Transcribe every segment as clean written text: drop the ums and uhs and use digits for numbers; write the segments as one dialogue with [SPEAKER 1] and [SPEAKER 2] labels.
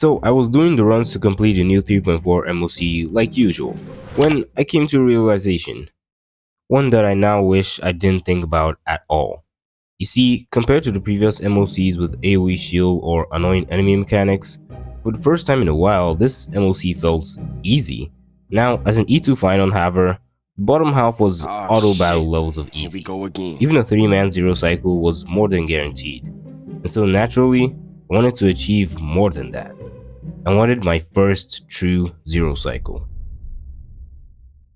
[SPEAKER 1] So I was doing the runs to complete the new 3.4 MOC like usual, when I came to a realization, one that I now wish I didn't think about at all. You see, compared to the previous MOCs with AoE shield or annoying enemy mechanics, for the first time in a while, this MOC felt easy. Now, as an E2 Phainon haver, the bottom half was
[SPEAKER 2] Ah,
[SPEAKER 1] auto battle
[SPEAKER 2] shit.
[SPEAKER 1] levels of
[SPEAKER 2] Here we
[SPEAKER 1] easy.
[SPEAKER 2] go again.
[SPEAKER 1] Even a 3-man zero cycle was more than guaranteed. And so naturally, I wanted to achieve more than that. I wanted my first true zero cycle.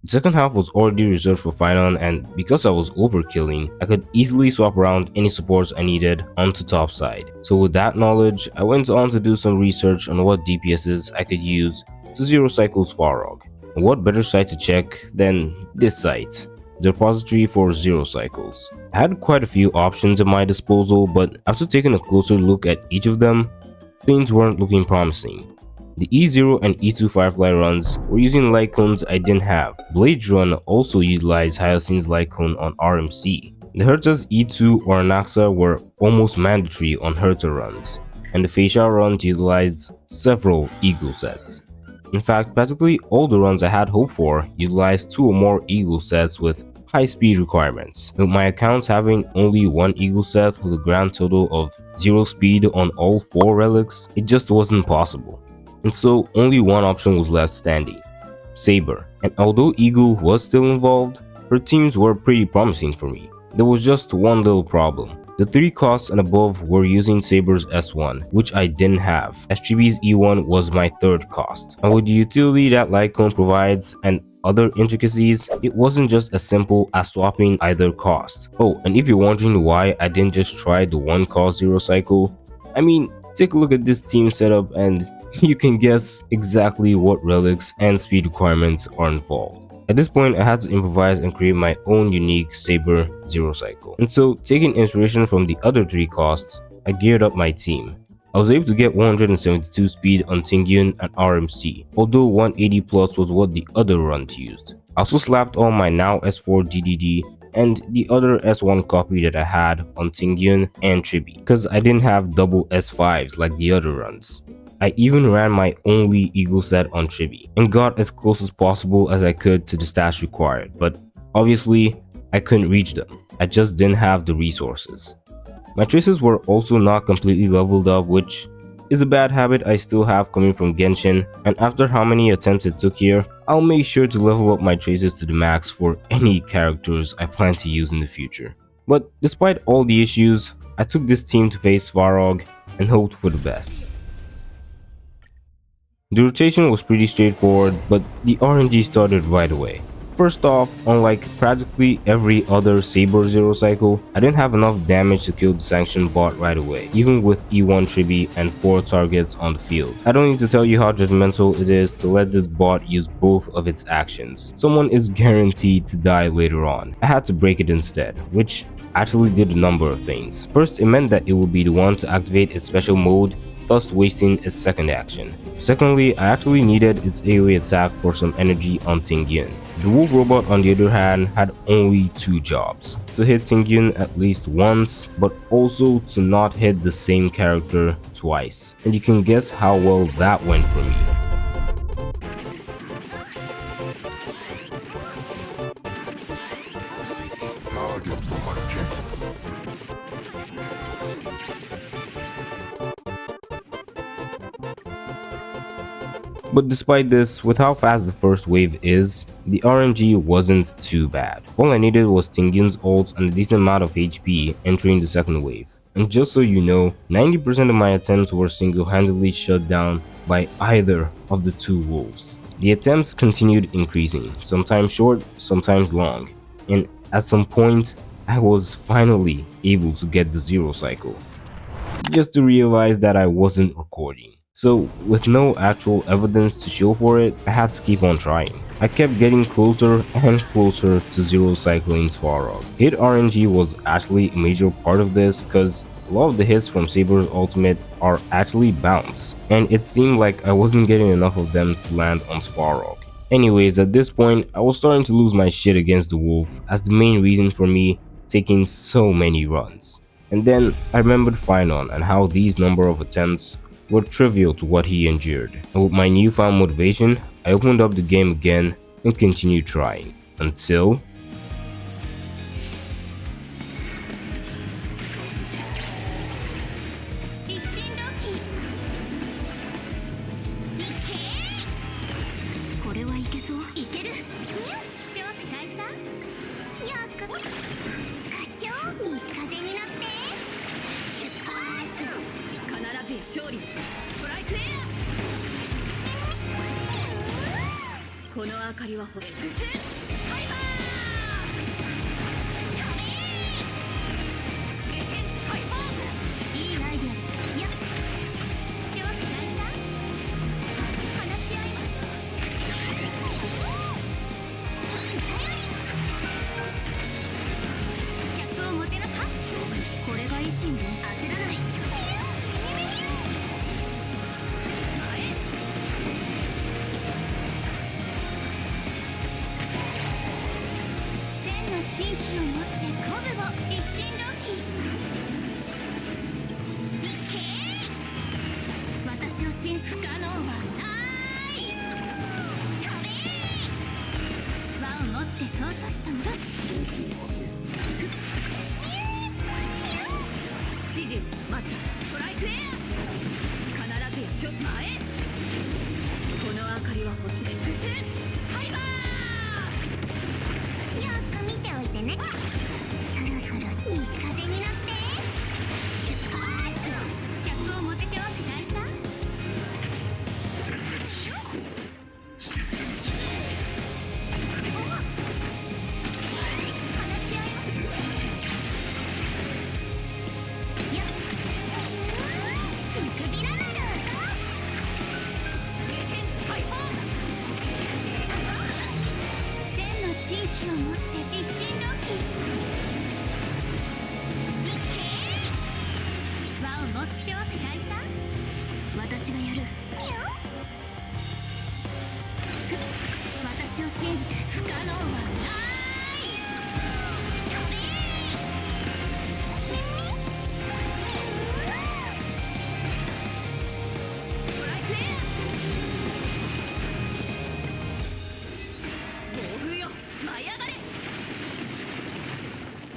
[SPEAKER 1] The second half was already reserved for Phainon, and because I was overkilling, I could easily swap around any supports I needed onto top side. So with that knowledge, I went on to do some research on what DPSs I could use to zero cycles Farog. And what better site to check than this site, the repository for zero cycles. I had quite a few options at my disposal, but after taking a closer look at each of them, things weren't looking promising. The E0 and E2 Firefly runs were using light cones I didn't have. Blade's run also utilized Hyacinth's light cone on RMC. The Herta's E2 or Anaxa were almost mandatory on Herta runs, and the Facial runs utilized several Eagle sets. In fact, practically all the runs I had hoped for utilized 2 or more Eagle sets with high speed requirements, with my accounts having only 1 Eagle set with a grand total of 0 speed on all 4 relics. It just wasn't possible. And so only one option was left standing, Saber. And although Eagle was still involved, her teams were pretty promising for me. There was just one little problem. The 3 costs and above were using Saber's S1, which I didn't have, as Chibi's E1 was my 3rd cost. And with the utility that Lycone provides and other intricacies, it wasn't just as simple as swapping either cost. Oh, and if you're wondering why I didn't just try the 1 cost zero cycle, I mean, take a look at this team setup and you can guess exactly what relics and speed requirements are involved. At this point, I had to improvise and create my own unique Saber zero cycle. And so, taking inspiration from the other 3 costs, I geared up my team. I was able to get 172 speed on Tingyun and RMC, although 180 plus was what the other runs used. I also slapped on my now S4 DDD and the other S1 copy that I had on Tingyun and Tribi, because I didn't have double S5s like the other runs. I even ran my only Eagle set on Tribi and got as close as possible as I could to the stats required, but obviously I couldn't reach them. I just didn't have the resources. My traces were also not completely leveled up, which is a bad habit I still have coming from Genshin, and after how many attempts it took here, I'll make sure to level up my traces to the max for any characters I plan to use in the future. But despite all the issues, I took this team to face Svarog and hoped for the best. The rotation was pretty straightforward, but the RNG started right away. First off, unlike practically every other Saber zero cycle, I didn't have enough damage to kill the sanctioned bot right away, even with E1 Tribi and 4 targets on the field. I don't need to tell you how judgmental it is to let this bot use both of its actions. Someone is guaranteed to die later on. I had to break it instead, which actually did a number of things. First, it meant that it would be the one to activate its special mode, thus wasting its second action. Secondly, I actually needed its AoE attack for some energy on Tingyun. The Wolf Robot on the other hand had only 2 jobs, to hit Tingyun at least once, but also to not hit the same character twice. And you can guess how well that went for me. But despite this, with how fast the first wave is, the RNG wasn't too bad. All I needed was Tingyun's ult and a decent amount of HP entering the second wave. And just so you know, 90% of my attempts were single-handedly shut down by either of the 2 wolves. The attempts continued increasing, sometimes short, sometimes long, and at some point, I was finally able to get the zero cycle, just to realize that I wasn't recording. So, with no actual evidence to show for it, I had to keep on trying. I kept getting closer and closer to zero cycling's Farog. Hit RNG was actually a major part of this, cause a lot of the hits from Saber's ultimate are actually bounce, and it seemed like I wasn't getting enough of them to land on Svarog. Anyways, at this point, I was starting to lose my shit against the wolf as the main reason for me taking so many runs. And then I remembered Phainon and how these number of attempts were trivial to what he endured, and with my newfound motivation, I opened up the game again and continued trying, until...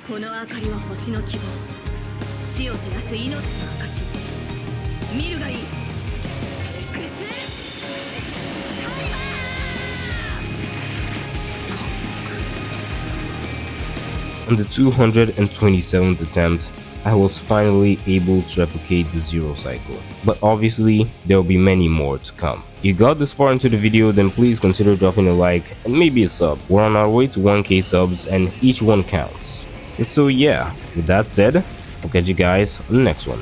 [SPEAKER 2] この明かりは星の希望、地を照らす命の証。見るがいい。
[SPEAKER 1] On the 227th attempt, I was finally able to replicate the Zero Cycle, but obviously there will be many more to come. If you got this far into the video, then please consider dropping a like and maybe a sub. We're on our way to 1k subs and each one counts. And so yeah, with that said, I'll catch you guys on the next one.